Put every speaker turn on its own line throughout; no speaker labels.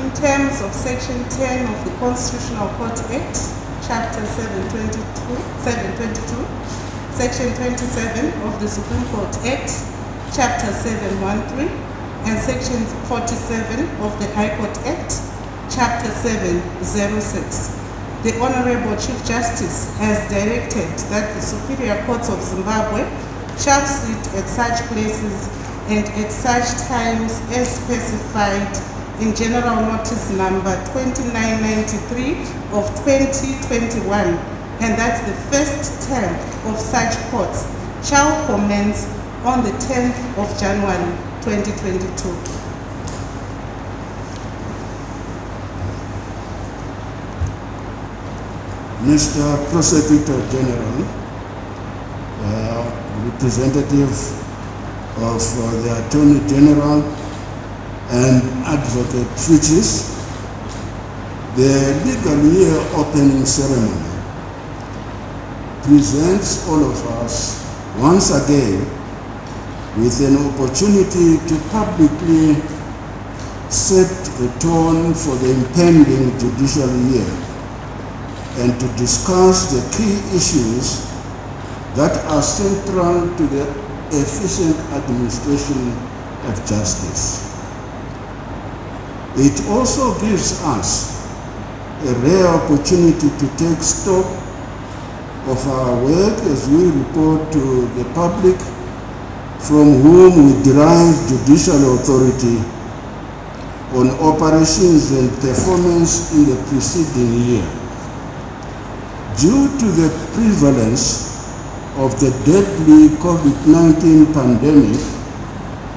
in terms of Section 10 of the Constitutional Court Act, Chapter 722, Section 27 of the Supreme Court Act, Chapter 713, and Section 47 of the High Court Act, Chapter 706. The Honorable Chief Justice has directed that the Superior Courts of Zimbabwe shall sit at such places and at such times as specified in General Notice Number 2993 of 2021, and that the first term of such courts shall commence on the 10th of January 2022.
Mr. Prosecutor General, representative of the Attorney General and Advocate Fitches, the legal year opening ceremony presents all of us once again with an opportunity to publicly set the tone for the impending judicial year and to discuss the key issues that are central to the efficient administration of justice. It also gives us a rare opportunity to take stock of our work as we report to the public from whom we derive judicial authority on operations and performance in the preceding year. Due to the prevalence of the deadly COVID-19 pandemic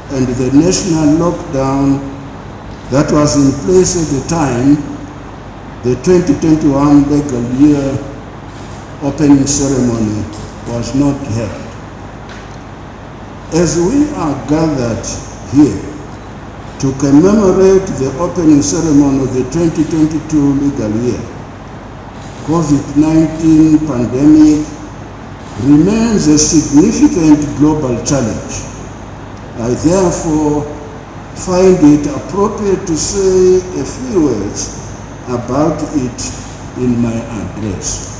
and the national lockdown that was in place at the time, the 2021 legal year opening ceremony was not held. As we are gathered here to commemorate the opening ceremony of the 2022 legal year, COVID-19 pandemic remains a significant global challenge. I therefore find it appropriate to say a few words about it in my address.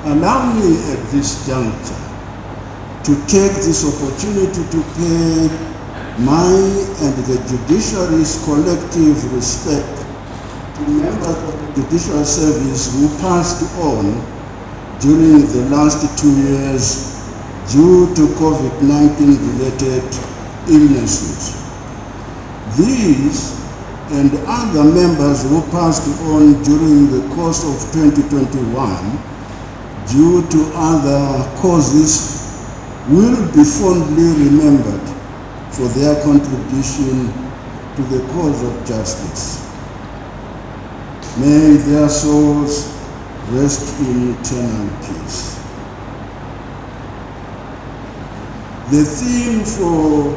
Allow me at this juncture to take this opportunity to pay my and the judiciary's collective respect to members of the judicial service who passed on during the last 2 years due to COVID-19 related illnesses. These and other members who passed on during the course of 2021 due to other causes will be fondly remembered for their contribution to the cause of justice. May their souls rest in eternal peace. The theme for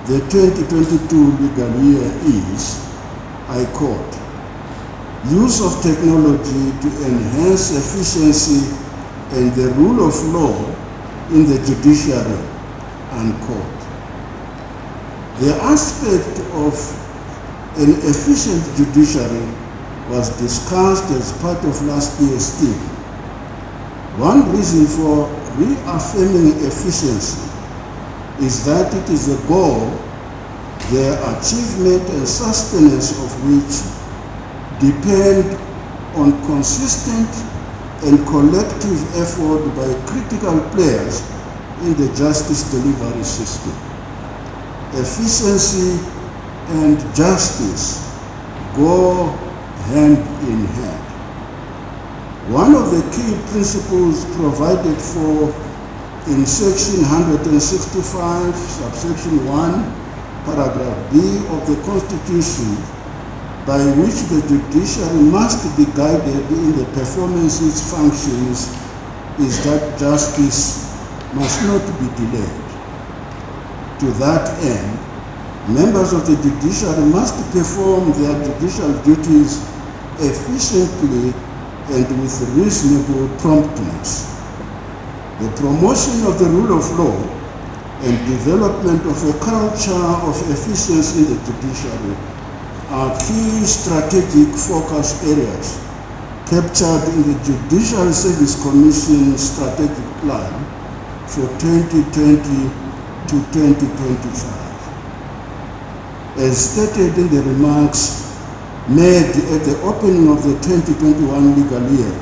the 2022 legal year is, I quote, use of technology to enhance efficiency and the rule of law in the judiciary, unquote. The aspect of an efficient judiciary was discussed as part of last year's theme. One reason for reaffirming efficiency is that it is a goal, the achievement and sustenance of which depend on consistent and collective effort by critical players in the justice delivery system. Efficiency and justice go hand in hand. One of the key principles provided for in section 165, subsection 1, paragraph B of the Constitution, by which the judiciary must be guided in the performance of its functions, is that justice must not be delayed. To that end, members of the judiciary must perform their judicial duties efficiently and with reasonable promptness. The promotion of the rule of law and development of a culture of efficiency in the judiciary are key strategic focus areas captured in the Judicial Service Commission Strategic Plan for 2020 to 2025. As stated in the remarks made at the opening of the 2021 legal year,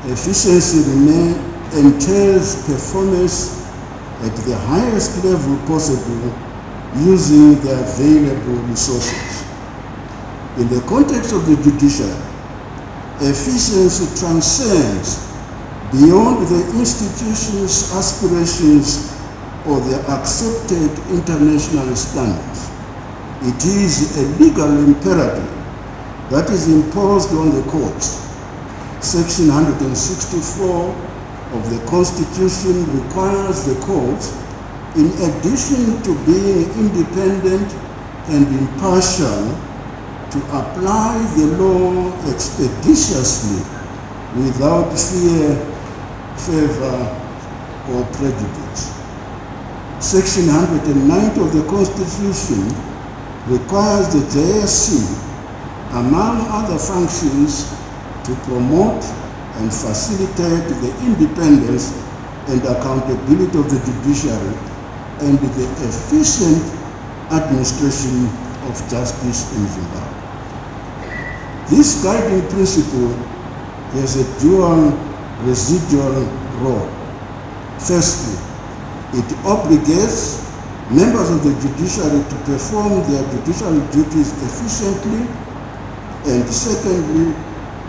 efficiency entails performance at the highest level possible using the available resources. In the context of the judiciary, efficiency transcends beyond the institution's aspirations or the accepted international standards. It is a legal imperative that is imposed on the courts. Section 164 of the Constitution requires the courts, in addition to being independent and impartial, to apply the law expeditiously without fear, favor, or prejudice. Section 190 of the Constitution requires the JSC, among other functions, to promote and facilitate the independence and accountability of the judiciary and the efficient administration of justice in Zimbabwe. This guiding principle has a dual residual role. Firstly, it obligates members of the judiciary to perform their judicial duties efficiently, and secondly,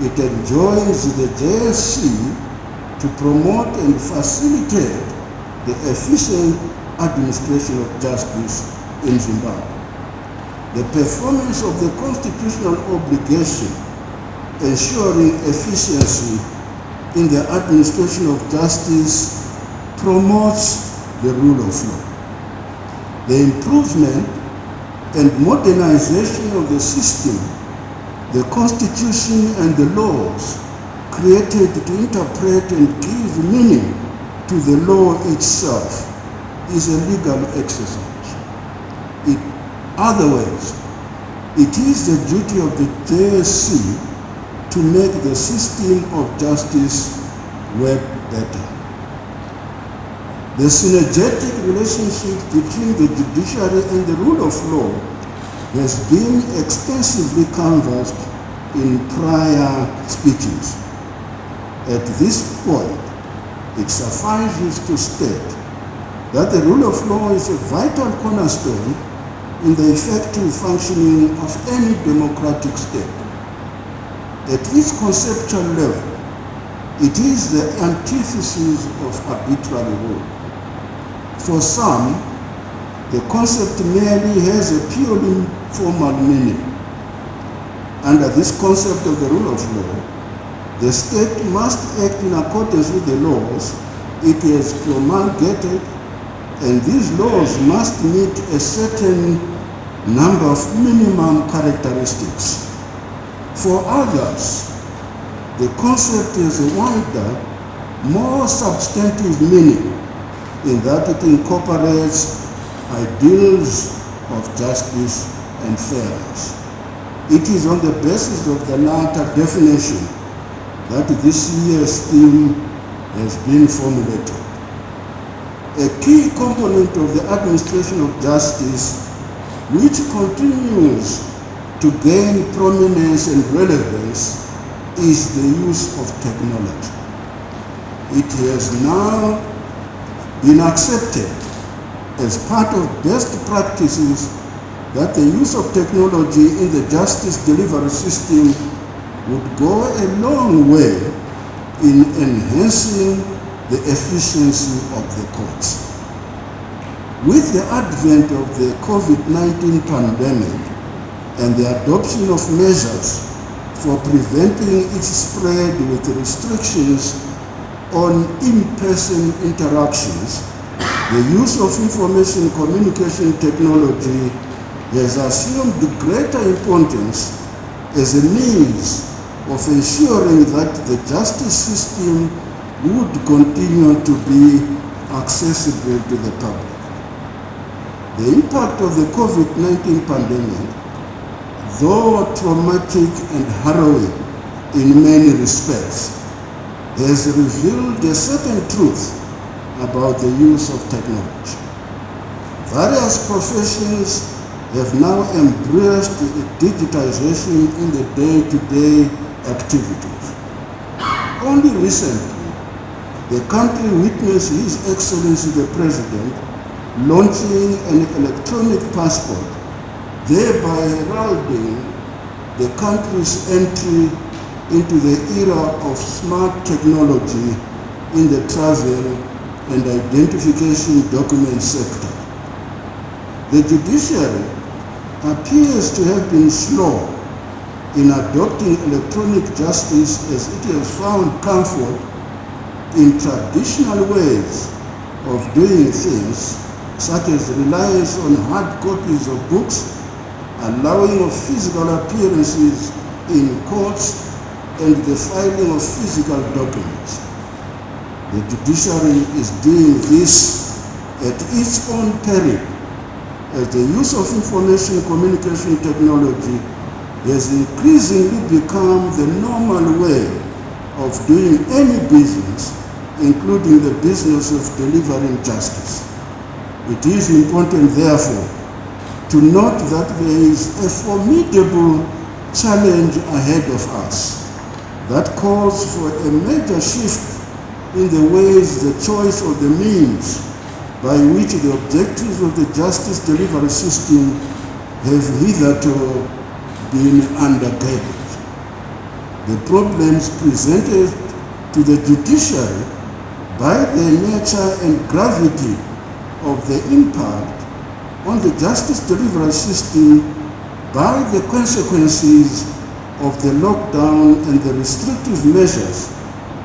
it enjoins the JSC to promote and facilitate the efficient administration of justice in Zimbabwe. The performance of the constitutional obligation ensuring efficiency in the administration of justice promotes the rule of law. The improvement and modernization of the system, the Constitution and the laws created to interpret and give meaning to the law itself is a legal exercise. In other words, it is the duty of the JSC to make the system of justice work better. The synergetic relationship between the judiciary and the rule of law has been extensively canvassed in prior speeches. At this point, it suffices to state that the rule of law is a vital cornerstone in the effective functioning of any democratic state. At its conceptual level, it is the antithesis of arbitrary rule. For some, the concept merely has a purely formal meaning. Under this concept of the rule of law, the state must act in accordance with the laws it has promulgated, and these laws must meet a certain number of minimum characteristics. For others, the concept has a wider, more substantive meaning in that it incorporates ideals of justice and fairness. It is on the basis of the latter definition that this year's theme has been formulated. A key component of the administration of justice, which continues to gain prominence and relevance, is the use of technology. It has now been accepted as part of best practices that the use of technology in the justice delivery system would go a long way in enhancing the efficiency of the courts. With the advent of the COVID-19 pandemic and the adoption of measures for preventing its spread with restrictions on in-person interactions, the use of information communication technology has assumed greater importance as a means of ensuring that the justice system would continue to be accessible to the public. The impact of the COVID-19 pandemic, though traumatic and harrowing in many respects, has revealed a certain truth about the use of technology. Various professions have now embraced digitization in the day-to-day activities. Only recently, the country witnessed His Excellency the President launching an electronic passport, thereby heralding the country's entry into the era of smart technology in the travel and identification document sector. The judiciary appears to have been slow in adopting electronic justice, as it has found comfort in traditional ways of doing things, such as reliance on hard copies of books, allowing of physical appearances in courts, and the filing of physical documents. The judiciary is doing this at its own peril, as the use of information communication technology has increasingly become the normal way of doing any business, including the business of delivering justice. It is important, therefore, to note that there is a formidable challenge ahead of us that calls for a major shift in the ways, the choice of the means by which the objectives of the justice delivery system have hitherto been undergirded. The problems presented to the judiciary by the nature and gravity of the impact on the justice delivery system by the consequences of the lockdown and the restrictive measures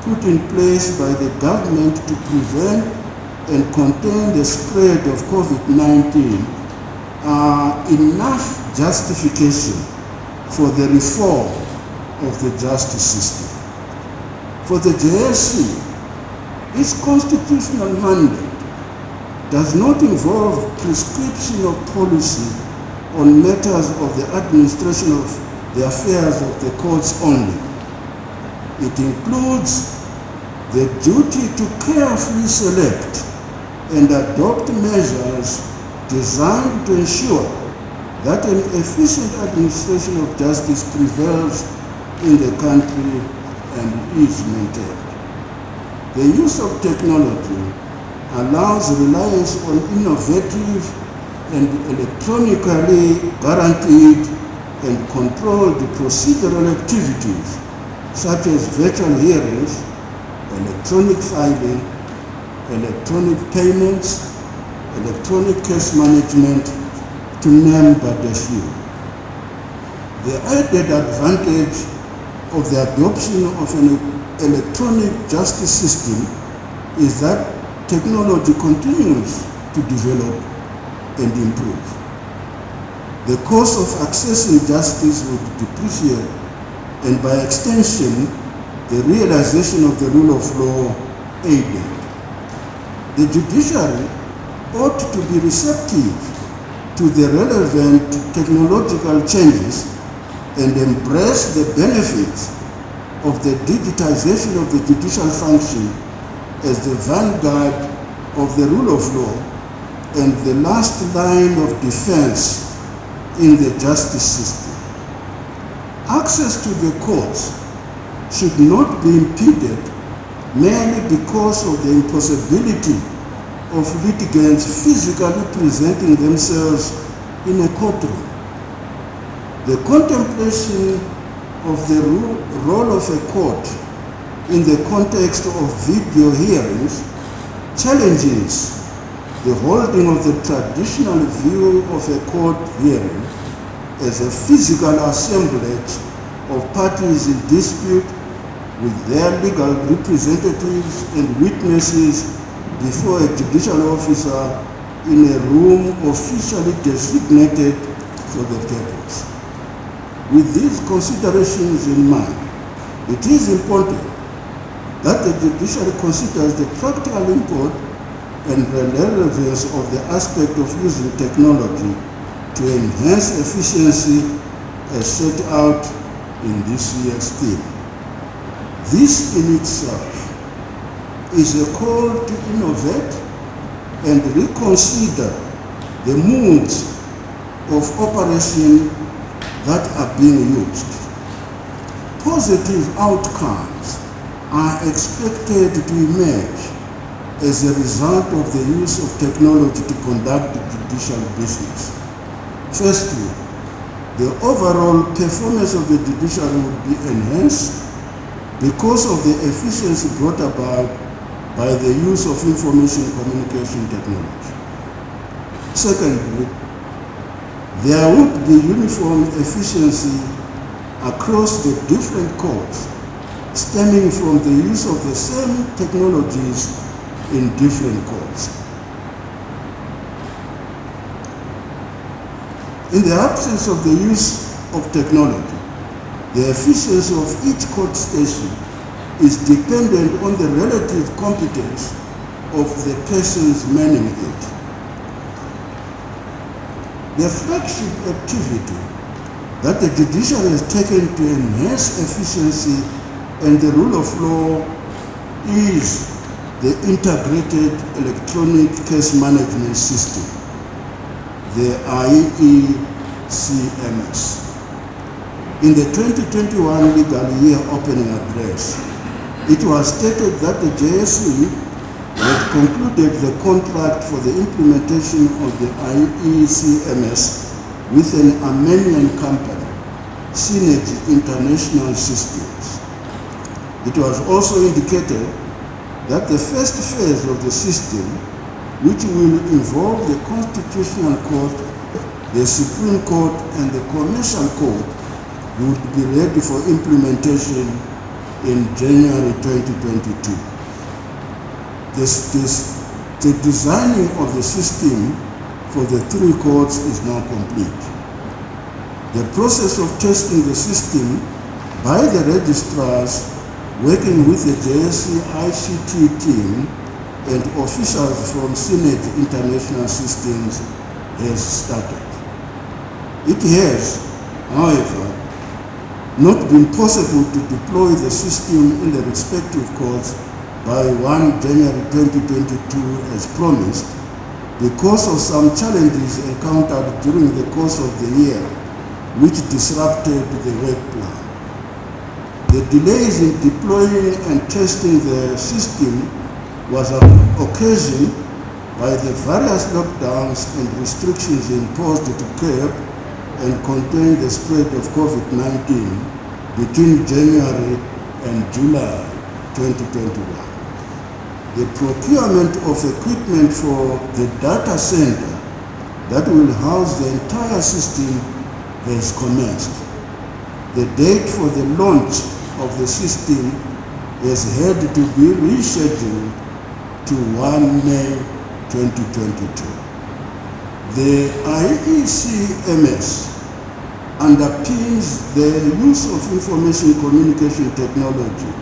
put in place by the government to prevent and contain the spread of COVID-19 are enough justification for the reform of the justice system. For the JSC, its constitutional mandate does not involve prescription of policy on matters of the administration of the affairs of the courts only. It includes the duty to carefully select and adopt measures designed to ensure that an efficient administration of justice prevails in the country and is maintained. The use of technology allows reliance on innovative and electronically guaranteed and controlled procedural activities such as virtual hearings, electronic filing, electronic payments, electronic case management, to name but a few. The added advantage of the adoption of an electronic justice system is that technology continues to develop and improve. The cost of accessing justice would depreciate, and by extension, the realization of the rule of law aided. The judiciary ought to be receptive to the relevant technological changes and embrace the benefits of the digitization of the judicial function as the vanguard of the rule of law and the last line of defense in the justice system. Access to the courts should not be impeded merely because of the impossibility of litigants physically presenting themselves in a courtroom. The contemplation of the role of a court in the context of video hearings challenges the holding of the traditional view of a court hearing as a physical assemblage of parties in dispute with their legal representatives and witnesses before a judicial officer in a room officially designated for the purpose. With these considerations in mind, it is important that the judiciary considers the practical import and relevance of the aspect of using technology to enhance efficiency as set out in this year's theme. This in itself is a call to innovate and reconsider the modes of operation that are being used. Positive outcomes are expected to emerge as a result of the use of technology to conduct judicial business. Firstly, the overall performance of the judiciary would be enhanced because of the efficiency brought about by the use of information communication technology. Secondly, there would be uniform efficiency across the different courts, stemming from the use of the same technologies in different courts. In the absence of the use of technology, the efficiency of each court station is dependent on the relative competence of the persons manning it. The flagship activity that the judiciary has taken to enhance efficiency and the rule of law is the Integrated Electronic Case Management System, the IECMS. In the 2021 legal year opening address, it was stated that the JSE had concluded the contract for the implementation of the IECMS with an Armenian company, Synergy International Systems. It was also indicated that the first phase of the system, which will involve the Constitutional Court, the Supreme Court, and the Commercial Court, would be ready for implementation in January 2022. The designing of the system for the three courts is now complete. The process of testing the system by the registrars working with the JSE ICT team and officials from Synergy International Systems has started. It has, however, not been possible to deploy the system in the respective courts by 1 January 2022 as promised because of some challenges encountered during the course of the year which disrupted the work plan. The delays in deploying and testing the system was occasioned by the various lockdowns and restrictions imposed to curb and contain the spread of COVID-19 between January and July 2021. The procurement of equipment for the data center that will house the entire system has commenced. The date for the launch of the system has had to be rescheduled to 1 May 2022. The IECMS underpins the use of information communication technology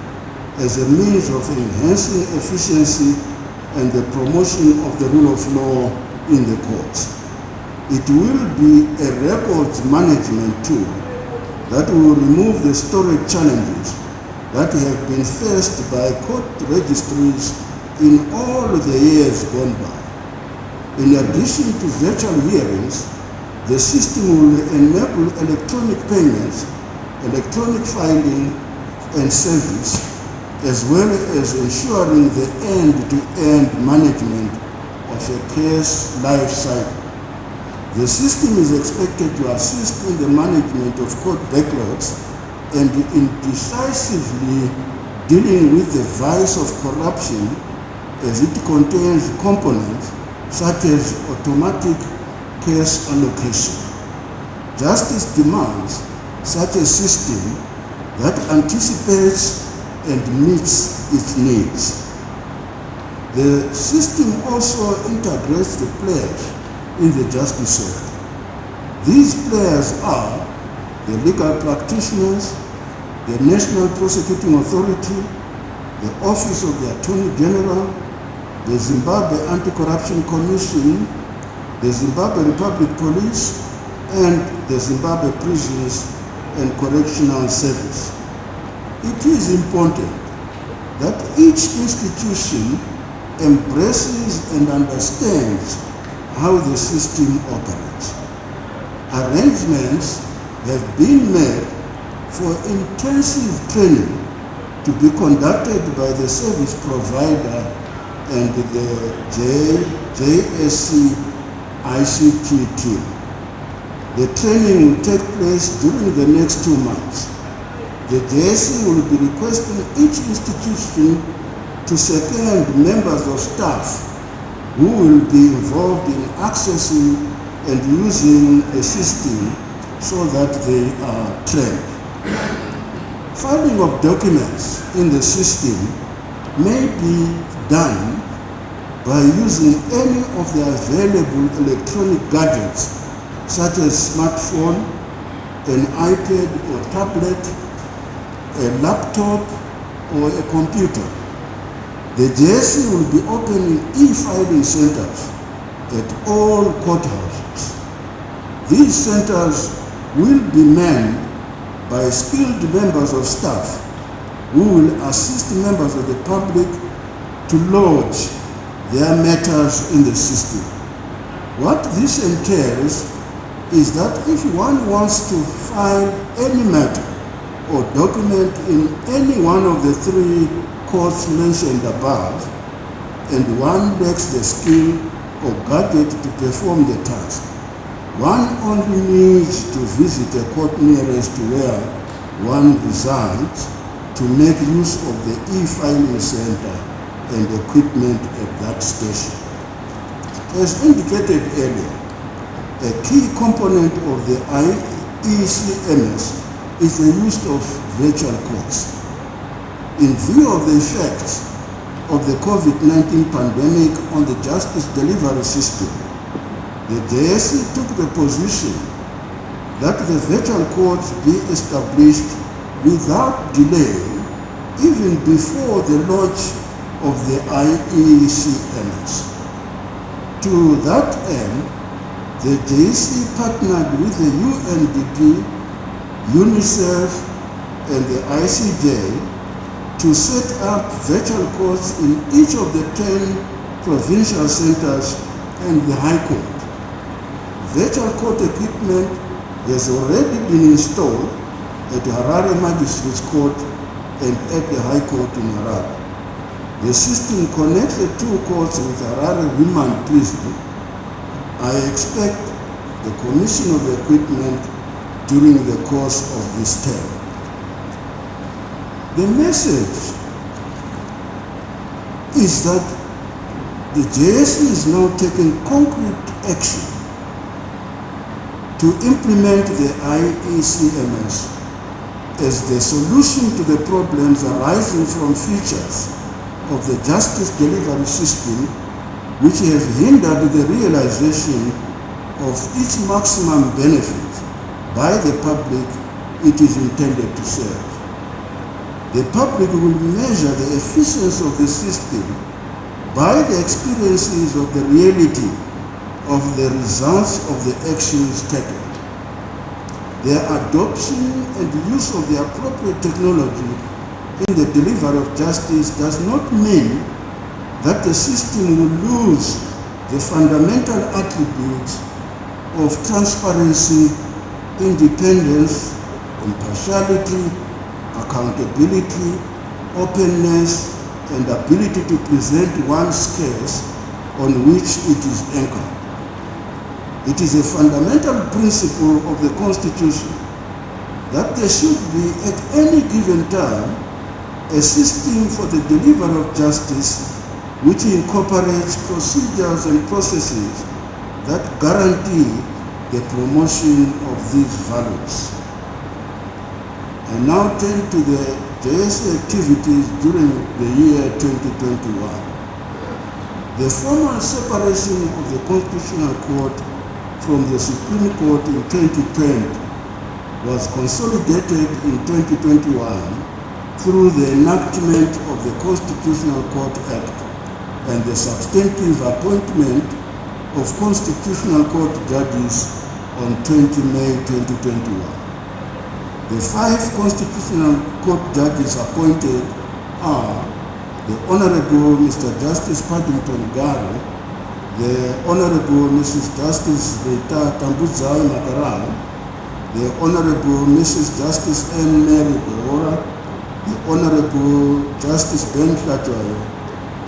as a means of enhancing efficiency and the promotion of the rule of law in the courts. It will be a records management tool that will remove the storage challenges that have been faced by court registries in all the years gone by. In addition to virtual hearings, the system will enable electronic payments, electronic filing and service, as well as ensuring the end-to-end management of a case life cycle. The system is expected to assist in the management of court backlogs and in decisively dealing with the vice of corruption, as it contains components such as automatic case allocation. Justice demands such a system that anticipates and meets its needs. The system also integrates the players in the justice sector. These players are the legal practitioners, the National Prosecuting Authority, the Office of the Attorney General, the Zimbabwe Anti-Corruption Commission, the Zimbabwe Republic Police, and the Zimbabwe Prisons and Correctional Service. It is important that each institution embraces and understands how the system operates. Arrangements have been made for intensive training to be conducted by the service provider and the JSC ICT team. The training will take place during the next 2 months. The JSC will be requesting each institution to second members of staff who will be involved in accessing and using a system so that they are trained. Filing of documents in the system may be done by using any of the available electronic gadgets such as smartphone, an iPad or tablet, a laptop or a computer. The JSC will be opening e-filing centers at all courthouses. These centers will be manned by skilled members of staff who will assist members of the public to lodge their matters in the system. What this entails is that if one wants to file any matter or document in any one of the 3 courts mentioned above, and one lacks the skill or gadget to perform the task, one only needs to visit a court nearest to where one resides to make use of the e-filing center and equipment at that station. As indicated earlier, a key component of the IECMS is the use of virtual courts. In view of the effects of the COVID-19 pandemic on the justice delivery system, the JSC took the position that the virtual courts be established without delay even before the launch of the IECMS. To that end, the JSC partnered with the UNDP, UNICEF, and the ICJ to set up virtual courts in each of the 10 provincial centers and the High Court. Virtual court equipment has already been installed at the Harare Magistrates Court and at the High Court in Harare. The system connects the 2 courts with Harare Remand Prison. I expect the commission of equipment during the course of this term. The message is that the JSC is now taking concrete action to implement the IECMS as the solution to the problems arising from features of the justice delivery system which have hindered the realization of its maximum benefit by the public it is intended to serve. The public will measure the efficiency of the system by the experiences of the reality of the results of the actions taken. Their adoption and use of the appropriate technology in the delivery of justice does not mean that the system will lose the fundamental attributes of transparency, independence, impartiality, accountability, openness, and ability to present one's case on which it is anchored. It is a fundamental principle of the Constitution that there should be at any given time a system for the delivery of justice which incorporates procedures and processes that guarantee the promotion of these values. I now turn to the JSC activities during the year 2021. The formal separation of the Constitutional Court from the Supreme Court in 2020 was consolidated in 2021 through the enactment of the Constitutional Court Act and the substantive appointment of Constitutional Court judges on 20 May 2021. The 5 Constitutional Court judges appointed are the Honorable Mr. Justice Paddington Garo, the Honorable Mrs. Justice Rita Tambuzai Makaran, the Honorable Mrs. Justice N. Mary Bohora, the Honorable Justice Ben Flatwayo,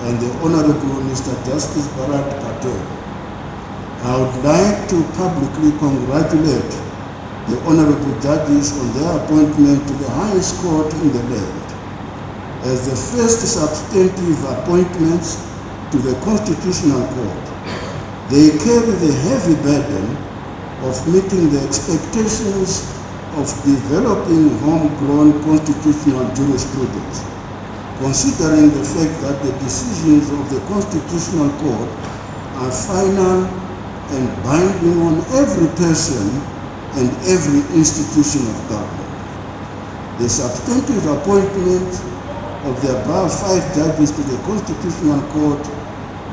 and the Honorable Mr. Justice Bharat Patel. I would like to publicly congratulate the Honorable judges on their appointment to the highest court in the land. As the first substantive appointments to the Constitutional Court, they carry the heavy burden of meeting the expectations of developing homegrown constitutional jurisprudence, considering the fact that the decisions of the Constitutional Court are final and binding on every person and every institution of government. The substantive appointment of the above 5 judges to the Constitutional Court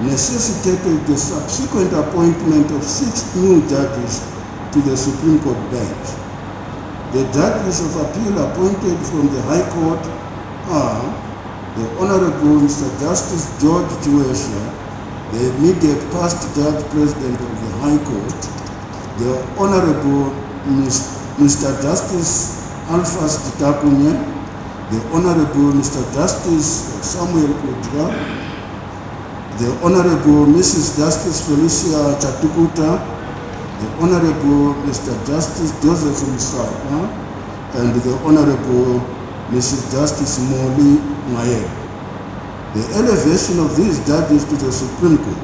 necessitated the subsequent appointment of 6 new judges to the Supreme Court bench. The judges of appeal appointed from the High Court are the Honorable Mr. Justice George Chiwesha, the immediate past Judge President of the High Court, the Honorable Mr. Justice Alphas Titakunya, the Honorable Mr. Justice Samuel Kudra, the Honorable Mrs. Justice Felicia Chatukuta, the Honorable Mr. Justice Joseph Musapa, and the Honorable Mrs. Justice Moli Mayer. The elevation of these judges to the Supreme Court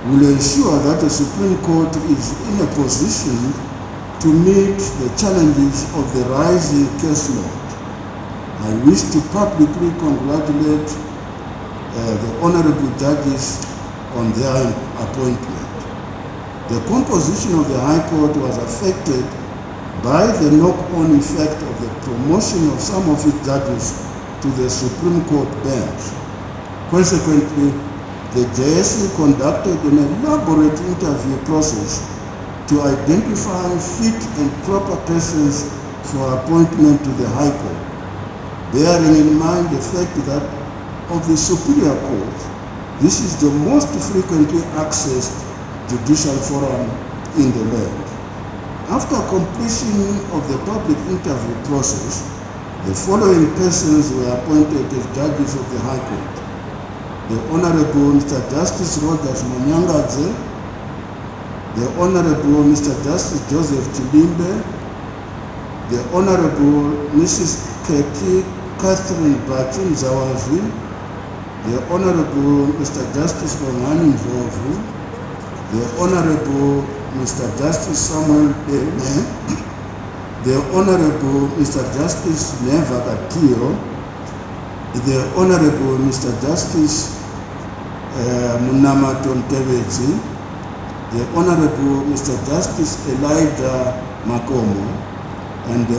will ensure that the Supreme Court is in a position to meet the challenges of the rising caseload. I wish to publicly congratulate the Honorable judges on their appointment. The composition of the High Court was affected by the knock-on effect of the promotion of some of its judges to the Supreme Court bench. Consequently, the JSC conducted an elaborate interview process to identify fit and proper persons for appointment to the High Court, bearing in mind the fact that of the Superior Court, this is the most frequently accessed judicial forum in the land. After completion of the public interview process, the following persons were appointed as judges of the High Court: the Honorable Mr. Justice Rogers Manyangadze, the Honorable Mr. Justice Joseph Chilimbe, the Honorable Mrs. Keti Catherine Bachin Zawazi, the Honorable Mr. Justice Bongani Mvovu, the Honorable Mr. Justice Samuel Deme, the Honorable Mr. Justice Neva Gatio, the Honorable Mr. Justice Munamaton Tevezi, the Honorable Mr. Justice Elijah Makomo, and the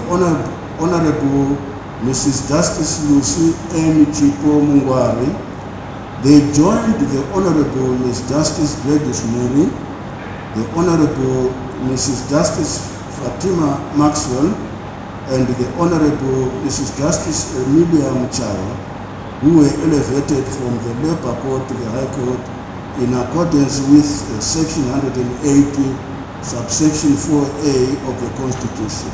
Honorable Mrs. Justice Lucy M. Chipo Mungwari. They joined the Honorable Ms. Justice Gladys Muri, the Honorable Mrs. Justice Fatima Maxwell, and the Honorable Mrs. Justice Emilia Mchawa, who were elevated from the Labour Court to the High Court in accordance with Section 180, subsection 4A of the Constitution.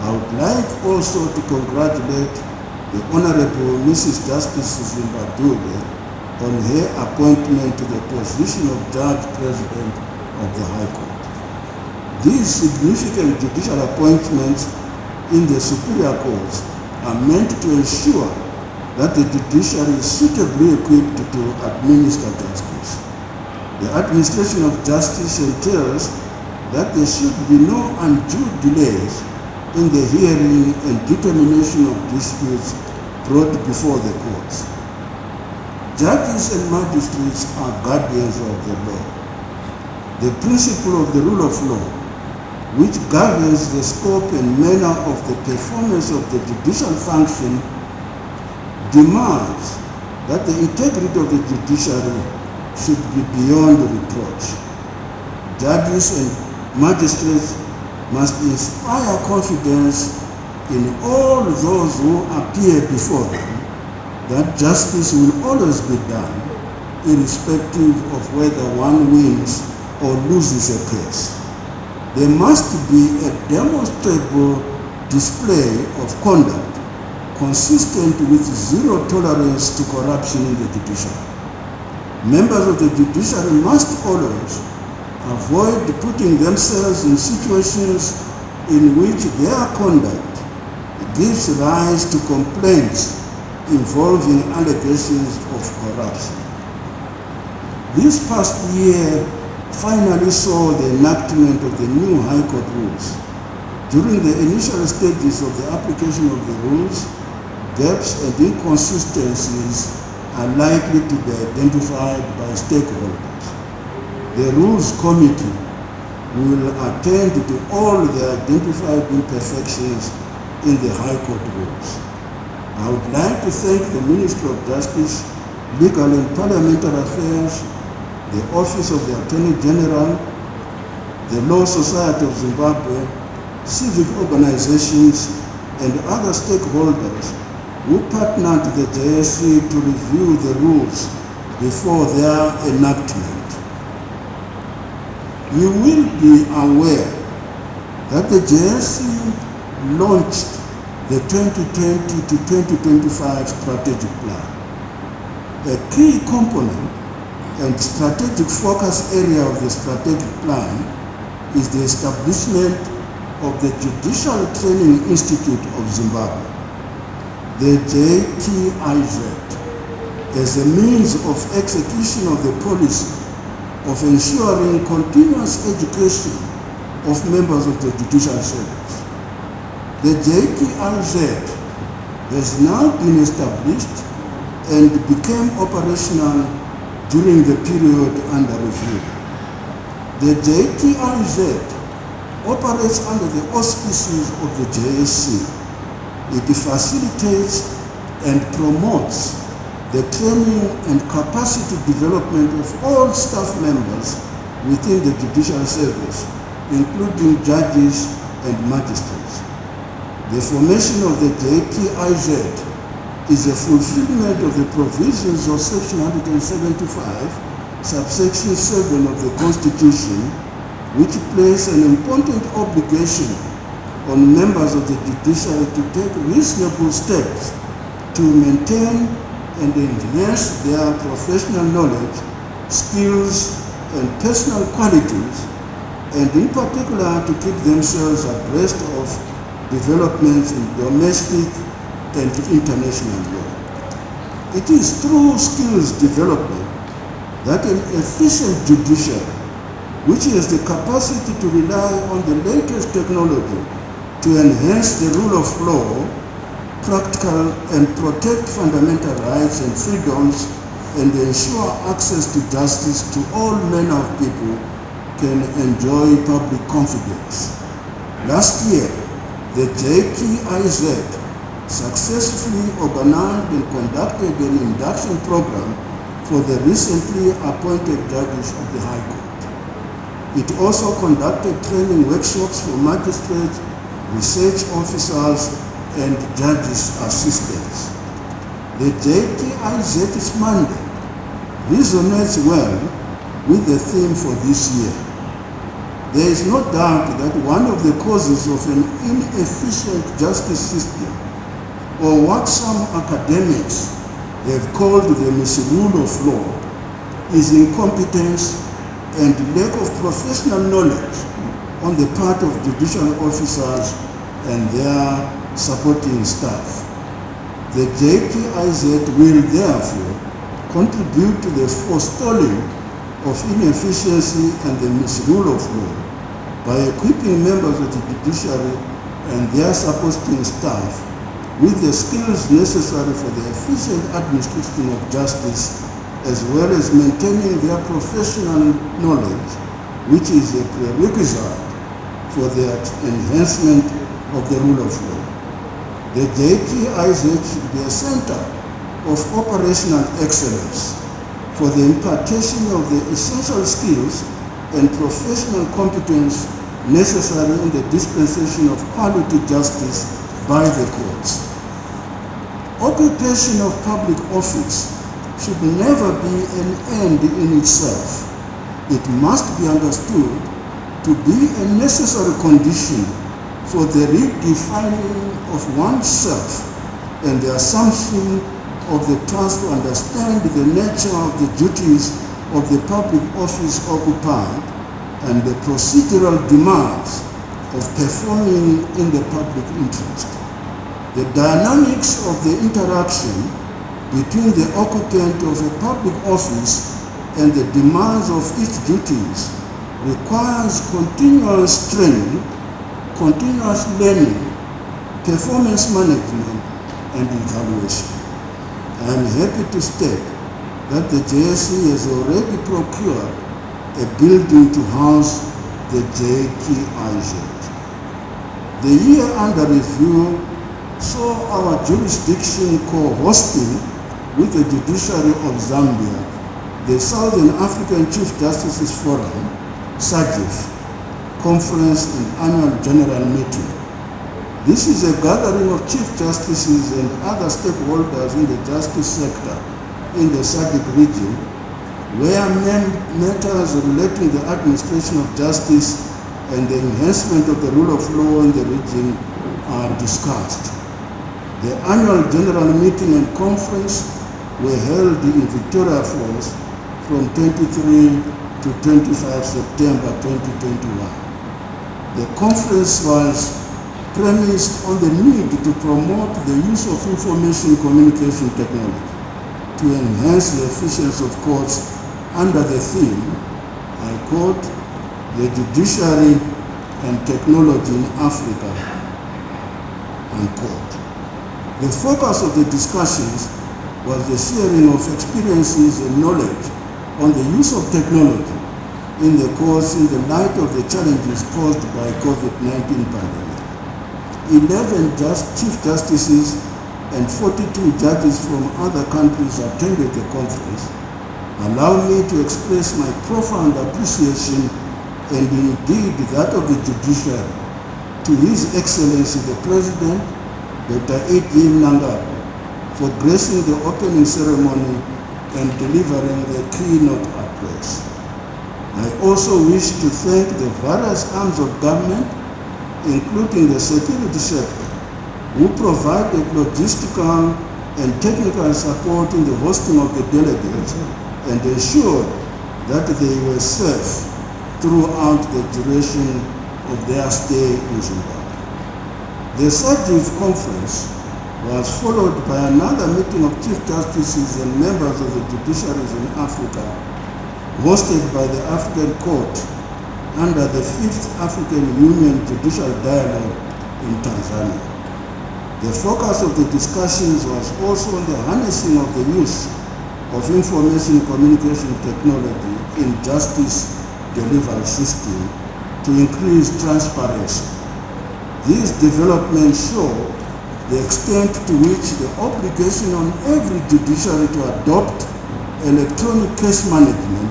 I would like also to congratulate the Honorable Mrs. Justice Zimbabwe on her appointment to the position of Judge President of the High Court. These significant judicial appointments in the superior courts are meant to ensure that the judiciary is suitably equipped to administer justice. The administration of justice entails that there should be no undue delays in the hearing and determination of disputes brought before the courts. Judges and magistrates are guardians of the law. The principle of the rule of law, which governs the scope and manner of the performance of the judicial function, demands that the integrity of the judiciary should be beyond reproach. Judges and magistrates must inspire confidence in all those who appear before them that justice will always be done, irrespective of whether one wins or loses a case. There must be a demonstrable display of conduct consistent with zero tolerance to corruption in the judiciary. Members of the judiciary must always avoid putting themselves in situations in which their conduct gives rise to complaints involving allegations of corruption. This past year finally saw the enactment of the new High Court rules. During the initial stages of the application of the rules, gaps and inconsistencies are likely to be identified by stakeholders. The Rules Committee will attend to all the identified imperfections in the High Court rules. I would like to thank the Ministry of Justice, Legal and Parliamentary Affairs, the Office of the Attorney General, the Law Society of Zimbabwe, civic organizations, and other stakeholders who partnered the JSC to review the rules before their enactment. You will be aware that the JSC launched the 2020 to 2025 strategic plan. A key component and strategic focus area of the strategic plan is the establishment of the Judicial Training Institute of Zimbabwe, the JTIZ, as a means of execution of the policy of ensuring continuous education of members of the judicial service. The JTIZ has now been established and became operational during the period under review. The JTIZ operates under the auspices of the JSC. It facilitates and promotes the training and capacity development of all staff members within the judicial service, including judges and magistrates. The formation of the JTIZ is a fulfillment of the provisions of Section 175, subsection 7 of the Constitution, which place an important obligation on members of the judiciary to take reasonable steps to maintain and enhance their professional knowledge, skills, and personal qualities, and in particular to keep themselves abreast of developments in domestic and international law. It is through skills development that an efficient judiciary, which has the capacity to rely on the latest technology to enhance the rule of law, practical and protect fundamental rights and freedoms, and ensure access to justice to all manner of people, can enjoy public confidence. Last year, the JTIZ successfully organized and conducted an induction program for the recently appointed judges of the High Court. It also conducted training workshops for magistrates, research officers, and judges' assistants. The JTIZ's mandate resonates well with the theme for this year. There is no doubt that one of the causes of an inefficient justice system, or what some academics have called the misrule of law, is incompetence and lack of professional knowledge on the part of judicial officers and their supporting staff. The JTIZ will therefore contribute to the forestalling of inefficiency and the misrule of law by equipping members of the judiciary and their supporting staff with the skills necessary for the efficient administration of justice, as well as maintaining their professional knowledge, which is a prerequisite for the enhancement of the rule of law. The JTIZ should be a center of operational excellence for the impartation of the essential skills and professional competence necessary in the dispensation of quality justice by the courts. Occupation of public office should never be an end in itself. It must be understood to be a necessary condition for the redefining of oneself and the assumption of the task to understand the nature of the duties of the public office occupied and the procedural demands of performing in the public interest. The dynamics of the interaction between the occupant of a public office and the demands of its duties requires continuous training, continuous learning, performance management, and evaluation. I am happy to state that the JSE has already procured a building to house the JKIZ. The year under review saw our jurisdiction co-hosting with the Judiciary of Zambia the Southern African Chief Justices Forum, SAGIF, Conference and Annual General Meeting. This is a gathering of Chief Justices and other stakeholders in the justice sector in the SADC region, where matters relating to the administration of justice and the enhancement of the rule of law in the region are discussed. The annual general meeting and conference were held in Victoria Falls from 23 to 25 September 2021. The conference was premised on the need to promote the use of information communication technology to enhance the efficiency of courts under the theme, I quote, "The Judiciary and Technology in Africa," unquote. The focus of the discussions was the sharing of experiences and knowledge on the use of technology in the courts in the light of the challenges posed by COVID-19 pandemic. 11 Chief Justices and 42 judges from other countries attended the conference. Allow me to express my profound appreciation and indeed that of the judiciary to His Excellency the President, Dr. A.J. Mnangagwa, for gracing the opening ceremony and delivering the keynote address. I also wish to thank the various arms of government, including the security sector, who provided logistical and technical support in the hosting of the delegates and ensured that they were safe throughout the duration of their stay in Zimbabwe. The SAGIF conference was followed by another meeting of Chief Justices and members of the judiciaries in Africa, hosted by the African Court under the 5th African Union Judicial Dialogue in Tanzania. The focus of the discussions was also on the harnessing of the use of information communication technology in justice delivery system to increase transparency. These developments show the extent to which the obligation on every judiciary to adopt electronic case management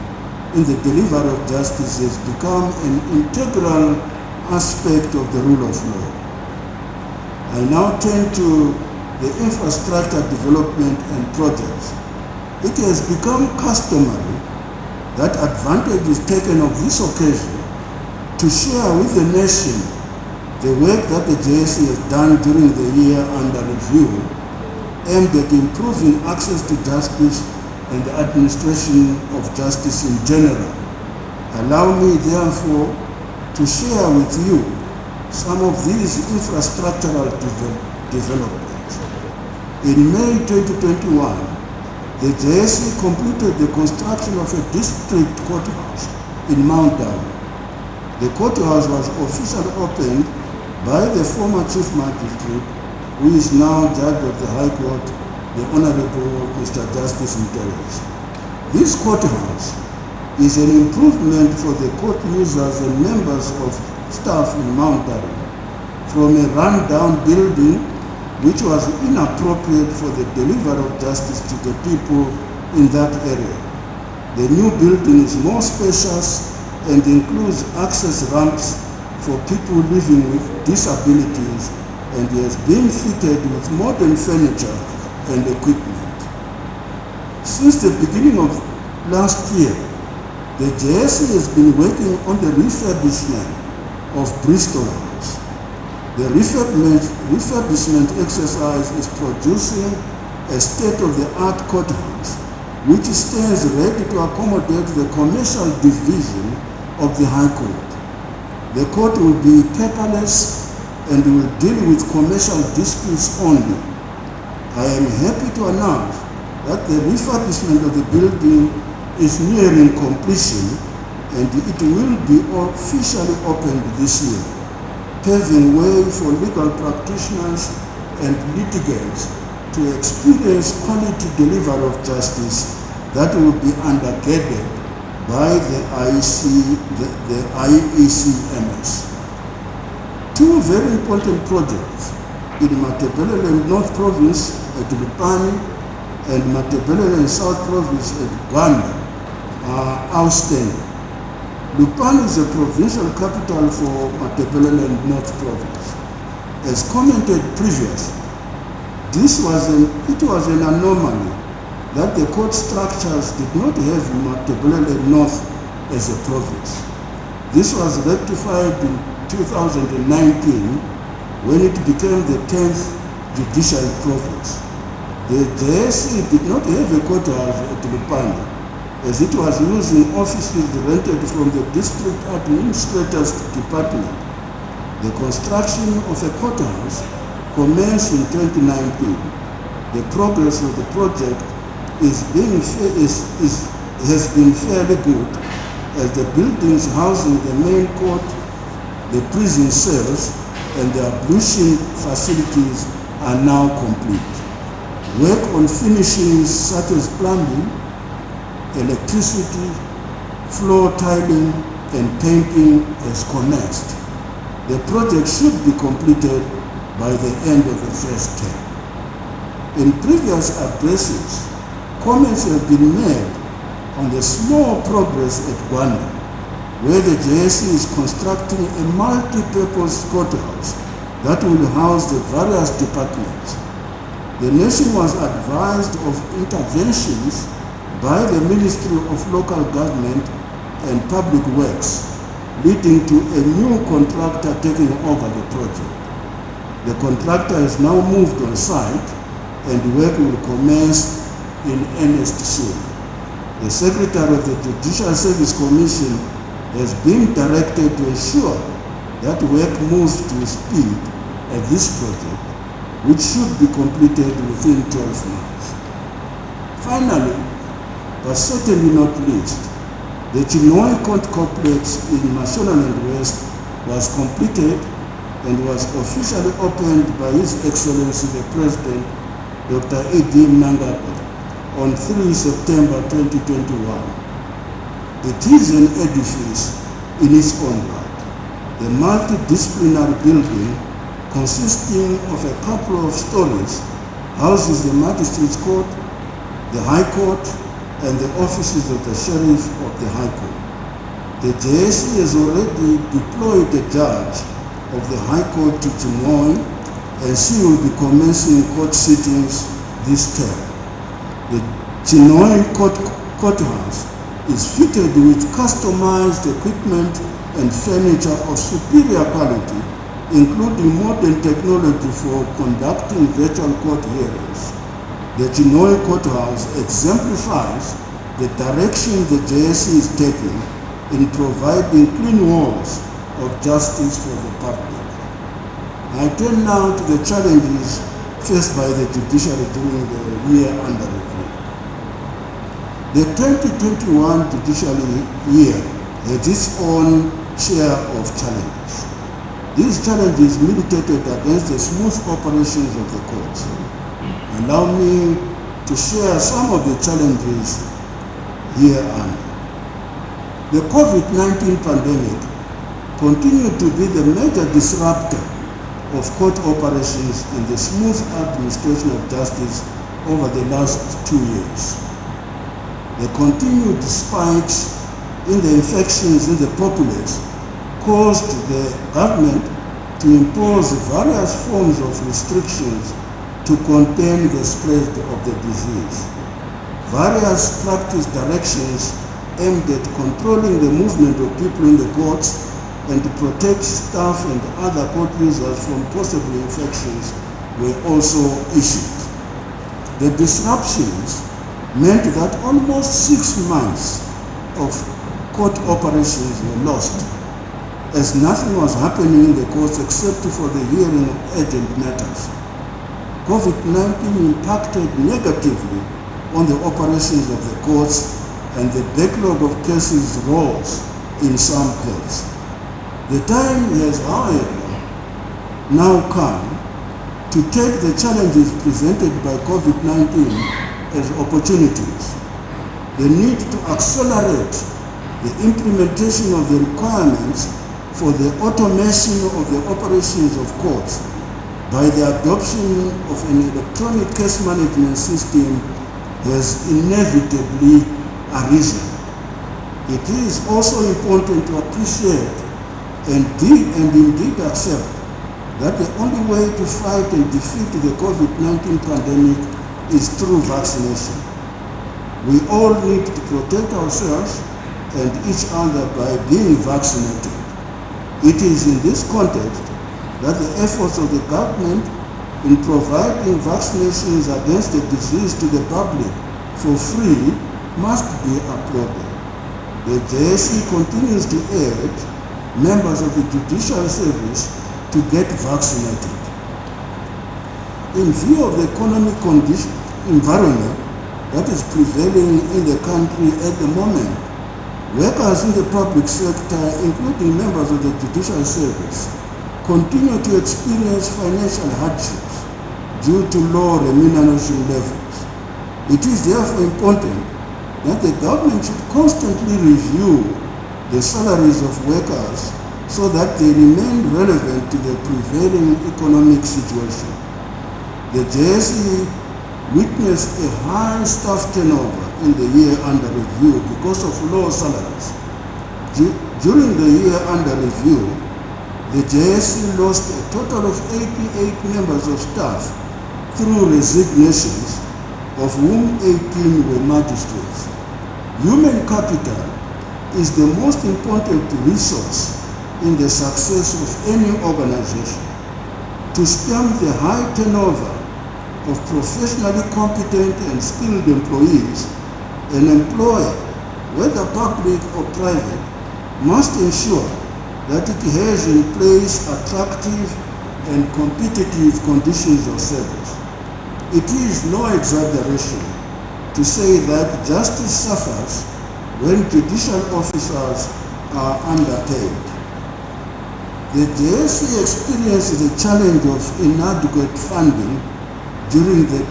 in the delivery of justice has become an integral aspect of the rule of law. I now turn to the infrastructure development and projects. It has become customary that advantage is taken of this occasion to share with the nation the work that the JSE has done during the year under review aimed at improving access to justice and the administration of justice in general. Allow me, therefore, to share with you some of these infrastructural developments. In May 2021, the JSE completed the construction of a district courthouse in Mount Down. The courthouse was officially opened by the former Chief Magistrate, who is now Judge of the High Court, the Honorable Mr. Justice Mteres. This courthouse is an improvement for the court users and members of staff in Mount Daru from a run-down building which was inappropriate for the delivery of justice to the people in that area. The new building is more spacious and includes access ramps for people living with disabilities and has been fitted with modern furniture and equipment. Since the beginning of last year, the JSE has been working on the refurbishment of Bristol House. The refurbishment exercise is producing a state-of-the-art courthouse which stands ready to accommodate the commercial division of the High Court. The court will be paperless and will deal with commercial disputes only. I am happy to announce that the refurbishment of the building is nearing completion and it will be officially opened this year, paving way for legal practitioners and litigants to experience quality delivery of justice that will be undergirded by the IECMS. Two very important projects in Matabeleland North Province at Lupani and Matabeleland South Province at Gwanda are outstanding. Lupani is a provincial capital for Matabeleland North Province. As commented previously, it was an anomaly that the court structures did not have Matabeleland North as a province. This was rectified in 2019 when it became the 10th judicial province. The JSE did not have a courthouse at Lupani, as it was using offices rented from the district administrator's department. The construction of a courthouse commenced in 2019. The progress of the project has been fairly good, as the buildings housing the main court, the prison cells, and the ablution facilities are now complete. Work on finishings such as plumbing, electricity, floor tiling, and painting has commenced. The project should be completed by the end of the first term. In previous addresses, comments have been made on the small progress at Gwanda, where the JSE is constructing a multi-purpose courthouse that will house the various departments. The nation was advised of interventions by the Ministry of Local Government and Public Works, leading to a new contractor taking over the project. The contractor has now moved on site and work will commence in earnest soon. The Secretary of the Judicial Service Commission has been directed to ensure that work moves to speed at this project, which should be completed within 12 months. Finally, but certainly not least, the Chinhoyi Court Complex in Mashonaland West was completed and was officially opened by His Excellency the President, Dr. E.D. Mnangagwa, on 3 September 2021. It is an edifice in its own right. The multidisciplinary building, consisting of a couple of stories, houses the Magistrates Court, the High Court, and the offices of the Sheriff of the High Court. The JSE has already deployed a judge of the High Court to Chinhoyi, and she will be commencing court sittings this term. The Chinhoyi Courthouse is fitted with customized equipment and furniture of superior quality, including modern technology for conducting virtual court hearings. The Chinhoyi Courthouse exemplifies the direction the JSE is taking in providing clean walls of justice for the public. I turn now to the challenges faced by the judiciary during the year under review. The 2021 judiciary year had its own share of challenges. These challenges militated against the smooth operations of the courts. Allow me to share some of the challenges here and the COVID-19 pandemic continued to be the major disruptor of court operations and the smooth administration of justice over the last 2 years. The continued spikes in the infections in the populace caused the government to impose various forms of restrictions to contain the spread of the disease. Various practice directions aimed at controlling the movement of people in the courts and to protect staff and other court users from possible infections were also issued. The disruptions meant that almost 6 months of court operations were lost, as nothing was happening in the courts except for the hearing of urgent matters. COVID-19 impacted negatively on the operations of the courts, and the backlog of cases rose in some courts. The time has, however, now come to take the challenges presented by COVID-19 as opportunities. The need to accelerate the implementation of the requirements for the automation of the operations of courts by the adoption of an electronic case management system has inevitably arisen. It is also important to appreciate and indeed accept that the only way to fight and defeat the COVID-19 pandemic is through vaccination. We all need to protect ourselves and each other by being vaccinated. It is in this context that the efforts of the government in providing vaccinations against the disease to the public for free must be applauded. The JSE continues to urge members of the Judicial Service to get vaccinated. In view of the economic environment that is prevailing in the country at the moment, workers in the public sector, including members of the Judicial Service, continue to experience financial hardships due to low remuneration levels. It is therefore important that the government should constantly review the salaries of workers so that they remain relevant to the prevailing economic situation. The JSE witnessed a high staff turnover in the year under review because of low salaries. During the year under review, the JSE lost a total of 88 members of staff through resignations, of whom 18 were magistrates. Human capital is the most important resource in the success of any organization. To stem the high turnover of professionally competent and skilled employees, an employer, whether public or private, must ensure that it has in place attractive and competitive conditions of service. It is no exaggeration to say that justice suffers when judicial officers are underpaid. The JSE experienced the challenge of inadequate funding during the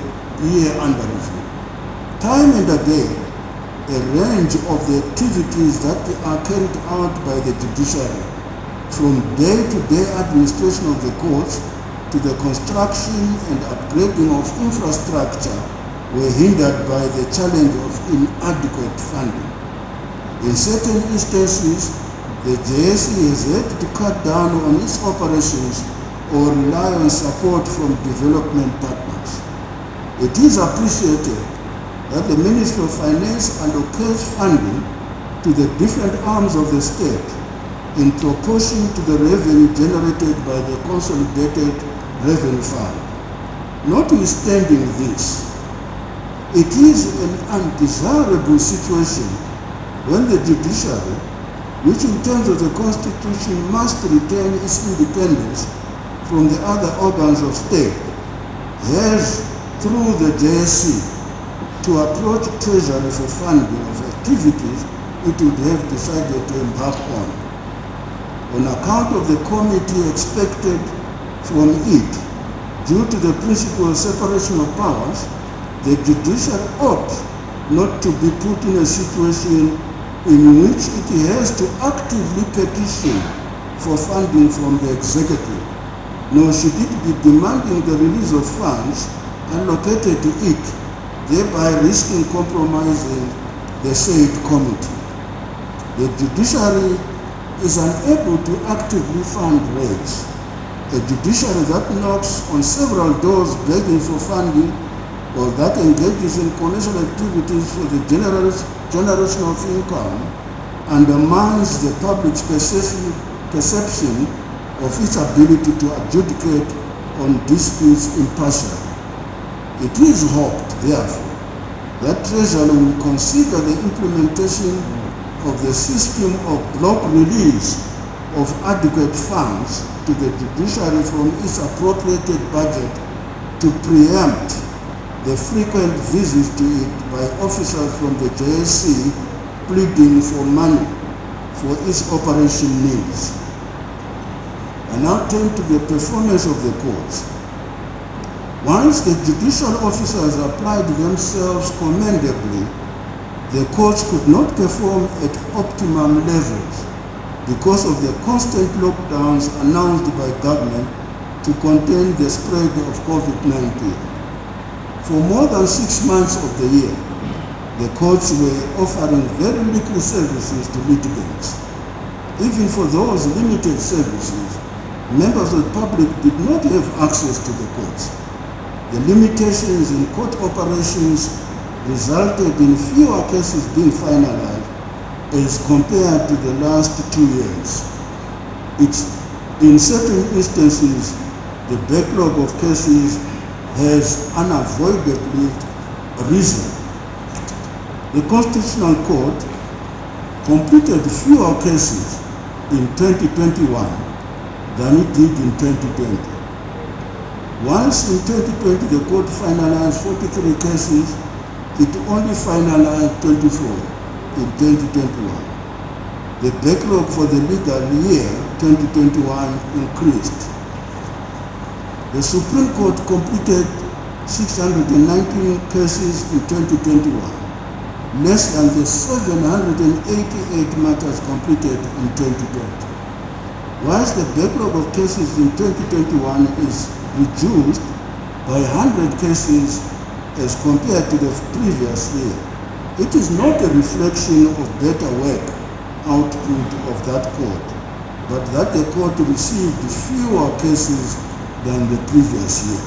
year under review. Time and again, a range of the activities that are carried out by the judiciary, from day-to-day administration of the courts to the construction and upgrading of infrastructure, were hindered by the challenge of inadequate funding. In certain instances, the JSE has had to cut down on its operations or rely on support from development partners. It is appreciated that the Ministry of Finance allocates funding to the different arms of the state in proportion to the revenue generated by the Consolidated Revenue Fund. Notwithstanding this, it is an undesirable situation when the judiciary, which in terms of the Constitution must retain its independence from the other organs of state, has, through the JSE, to approach Treasury for funding of activities it would have decided to embark on. On account of the committee expected from it, due to the principle of separation of powers, the judiciary ought not to be put in a situation in which it has to actively petition for funding from the executive, nor should it be demanding the release of funds allocated to it, thereby risking compromising the said committee. The judiciary is unable to actively fundraise. A judiciary that knocks on several doors begging for funding or that engages in commercial activities for the generation of income undermines the public's perception of its ability to adjudicate on disputes impartially. It is hoped, therefore, that Treasury will consider the implementation of the system of block release of adequate funds to the judiciary from its appropriated budget to preempt the frequent visits to it by officers from the JSC pleading for money for its operation needs. I now turn to the performance of the courts. Once the judicial officers applied themselves commendably, the courts could not perform at optimum levels because of the constant lockdowns announced by government to contain the spread of COVID-19. For more than 6 months of the year, the courts were offering very little services to litigants. Even for those limited services, members of the public did not have access to the courts. The limitations in court operations resulted in fewer cases being finalized as compared to the last 2 years. In certain instances, the backlog of cases has unavoidably risen. The Constitutional Court completed fewer cases in 2021 than it did in 2020. Once in 2020 the court finalized 43 cases, it only finalized 24 in 2021. The backlog for the legal year 2021 increased. The Supreme Court completed 619 cases in 2021, less than the 788 matters completed in 2020. Whilst the backlog of cases in 2021 is reduced by 100 cases as compared to the previous year, it is not a reflection of better work output of that court, but that the court received fewer cases than the previous year.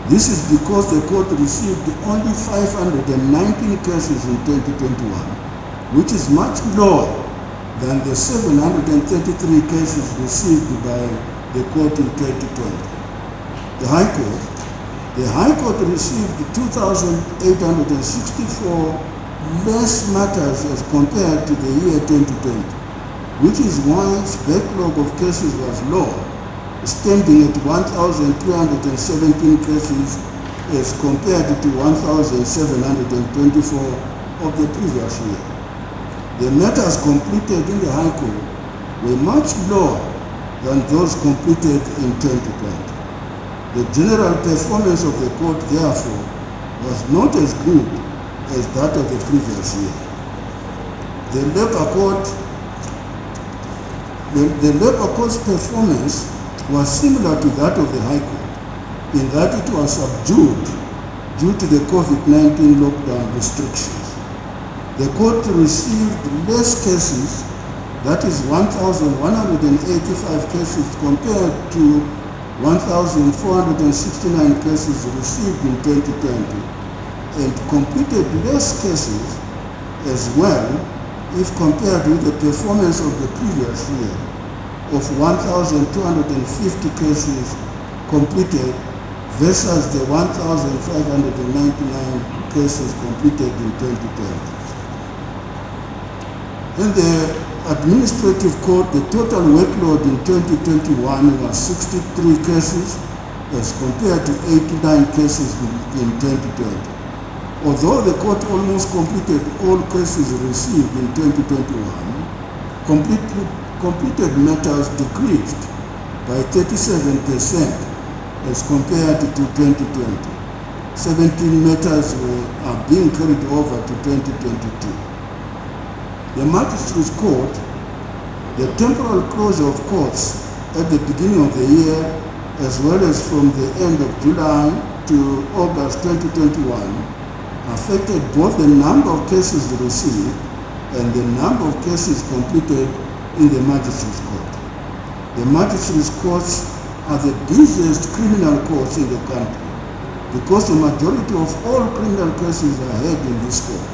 This is because the court received only 519 cases in 2021, which is much lower than the 733 cases received by the court in 2020. The High Court received 2,864 less matters as compared to the year 2020, which is why its backlog of cases was low, standing at 1,317 cases as compared to 1,724 of the previous year. The matters completed in the High Court were much lower than those completed in 2020. The general performance of the court, therefore, was not as good as that of the previous year. The labor court's performance was similar to that of the High Court, in that it was subdued due to the COVID-19 lockdown restrictions. The court received less cases, that is 1,185 cases compared to 1,469 cases received in 2020, and completed less cases as well if compared with the performance of the previous year of 1,250 cases completed versus the 1,599 cases completed in 2020. In the administrative court, the total workload in 2021 was 63 cases as compared to 89 cases in 2020. Although the court almost completed all cases received in 2021, completed matters decreased by 37% as compared to 2020. 17 matters are being carried over to 2022. The Magistrates Court, the temporal closure of courts at the beginning of the year, as well as from the end of July to August 2021, affected both the number of cases received and the number of cases completed in the magistrates' court. The magistrates' courts are the busiest criminal courts in the country because the majority of all criminal cases are heard in this court.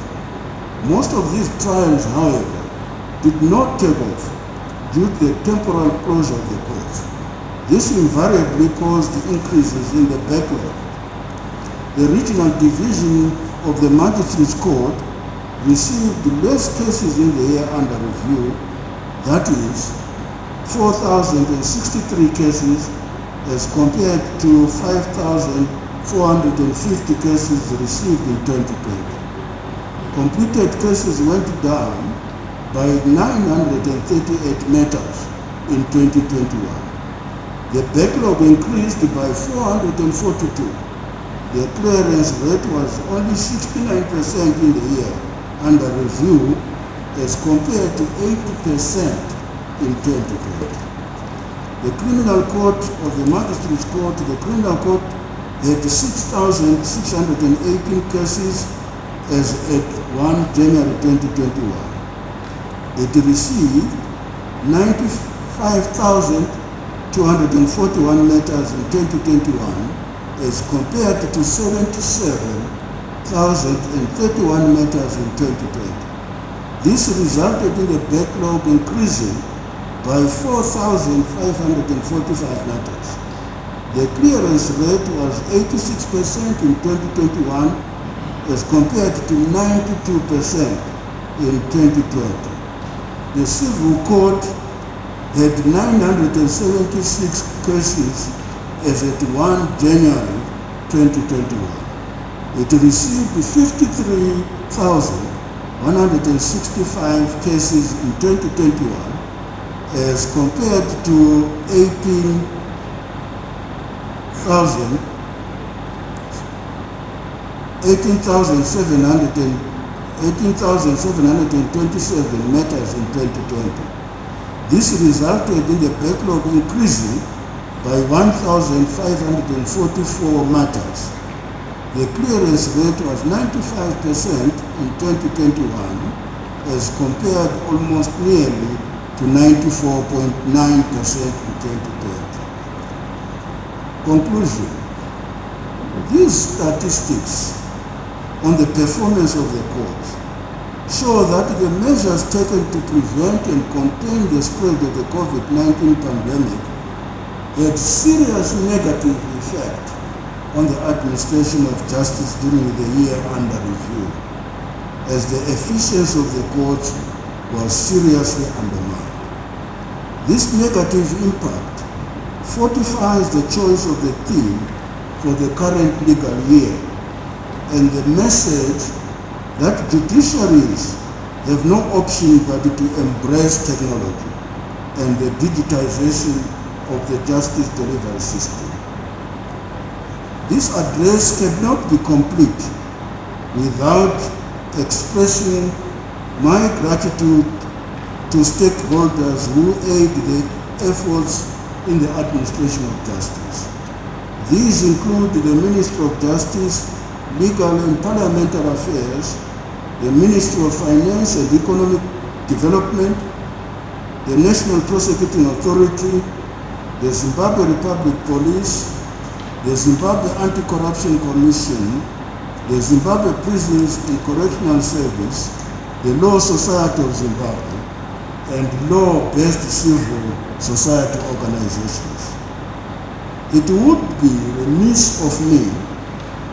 Most of these trials, however, did not take off due to the temporal closure of the courts. This invariably caused increases in the backlog. The regional division of the magistrates' court received less cases in the year under review, that is, 4,063 cases as compared to 5,450 cases received in 2020. Completed cases went down by 938 matters in 2021. The backlog increased by 442. The clearance rate was only 69% in the year under review as compared to 80% in 2020. The criminal court of the magistrates court, the criminal court had 6,618 cases as at 1 January 2021. It received 95,241 matters in 2021 as compared to 77,031 matters in 2020. This resulted in the backlog increasing by 4,545 matters. The clearance rate was 86% in 2021 as compared to 92% in 2020. The civil court had 976 cases as at 1 January 2021. It received 53,165 cases in 2021 as compared to 18,727 matters in 2020. This resulted in the backlog increasing by 1,544 matters. The clearance rate was 95% in 2021 as compared almost nearly to 94.9% in 2020. Conclusion. These statistics on the performance of the courts show that the measures taken to prevent and contain the spread of the COVID-19 pandemic had serious negative effect on the administration of justice during the year under review, as the efficiency of the courts was seriously undermined. This negative impact fortifies the choice of the theme for the current legal year and the message that judiciaries have no option but to embrace technology and the digitization of the justice delivery system. This address cannot be complete without expressing my gratitude to stakeholders who aid the efforts in the administration of justice. These include the Ministry of Justice, Legal and Parliamentary Affairs, the Ministry of Finance and Economic Development, the National Prosecuting Authority, the Zimbabwe Republic Police, the Zimbabwe Anti-Corruption Commission, the Zimbabwe Prisons and Correctional Service, the Law Society of Zimbabwe, and law-based civil society organizations. It would be remiss of me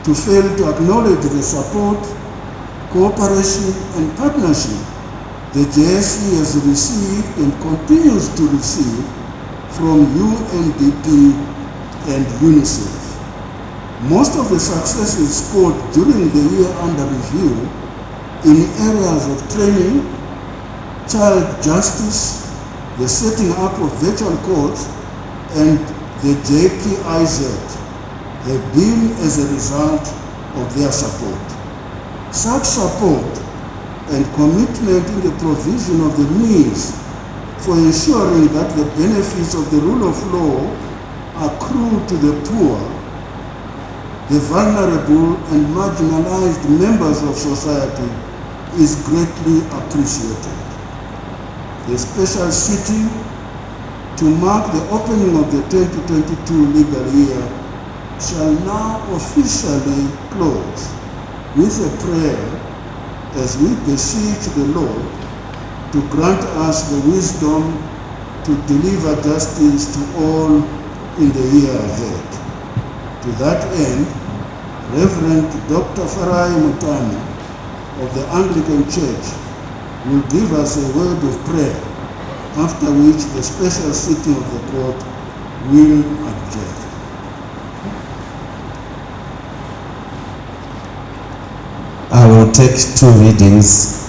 to fail to acknowledge the support, cooperation, and partnership the JSE has received and continues to receive from UNDP and UNICEF. Most of the successes scored during the year under review in areas of training, child justice, the setting up of virtual courts, and the JPIZ have been as a result of their support. Such support and commitment in the provision of the means for ensuring that the benefits of the rule of law accrue to the poor, the vulnerable and marginalized members of society is greatly appreciated. the special sitting to mark the opening of the 2022 legal year shall now officially close with a prayer as we beseech the Lord to grant us the wisdom to deliver justice to all in the year ahead. To that end, Reverend Dr. Farai Mutani of the Anglican Church will give us a word of prayer, after which the special sitting of the court will adjourn.
I will take two readings.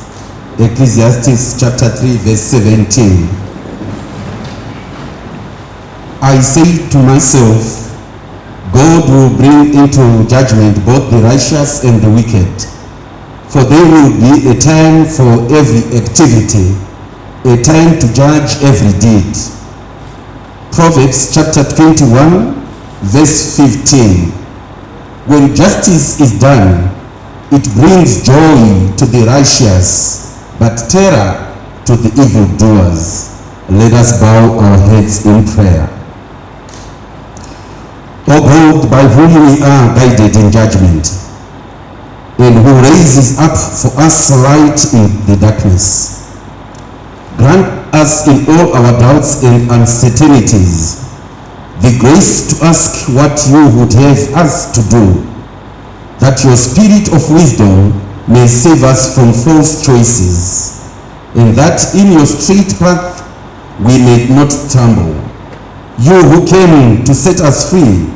Ecclesiastes chapter 3 verse 17. I say to myself, God will bring into judgment both the righteous and the wicked, for there will be a time for every activity, a time to judge every deed. Proverbs chapter 21 verse 15. When justice is done, it brings joy to the righteous, but terror to the evildoers. Let us bow our heads in prayer. O God, by whom we are guided in judgment, and who raises up for us light in the darkness, grant us in all our doubts and uncertainties the grace to ask what you would have us to do, that your spirit of wisdom may save us from false choices, and that in your straight path we may not stumble. You who came to set us free,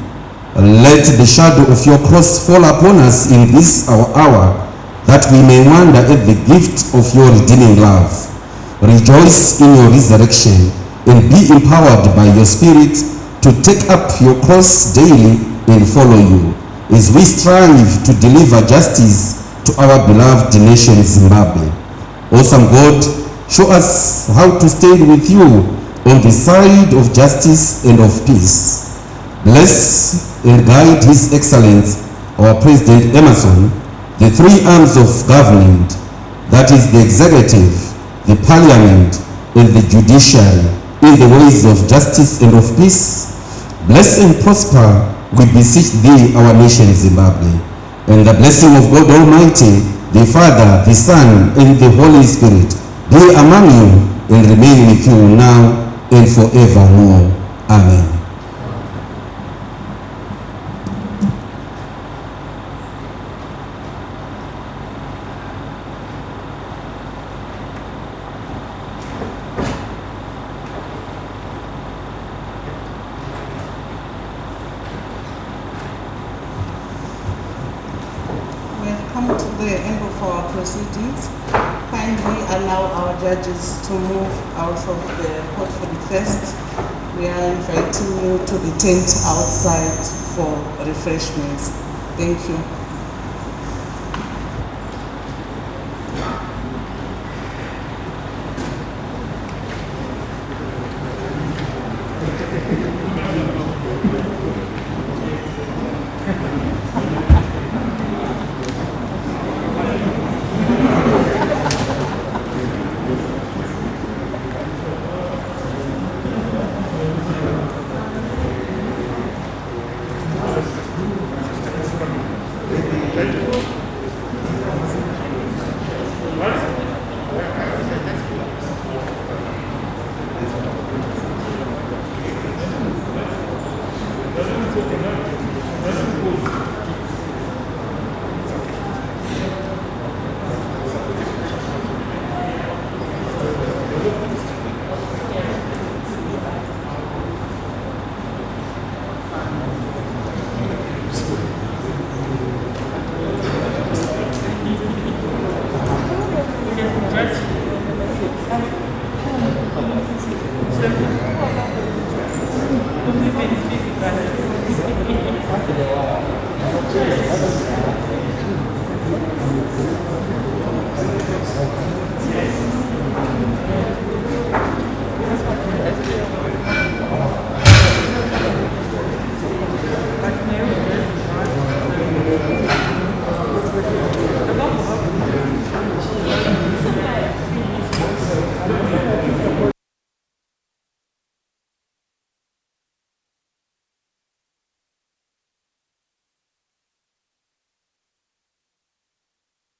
let the shadow of your cross fall upon us in this our hour, that we may wonder at the gift of your redeeming love, rejoice in your resurrection, and be empowered by your Spirit to take up your cross daily and follow you, as we strive to deliver justice to our beloved nation Zimbabwe. Awesome God, show us how to stand with you on the side of justice and of peace. Bless and guide His Excellency, our President Emerson, the three arms of government, that is the executive, the parliament, and the judiciary, in the ways of justice and of peace. Bless and prosper, we beseech thee, our nation Zimbabwe. And the blessing of God Almighty, the Father, the Son, and the Holy Spirit, be among you and remain with you now and forevermore. Amen.
Come to the end of our proceedings. Kindly allow our judges to move out of the court for the first. We are inviting you to the tent outside for refreshments. Thank you.
Let's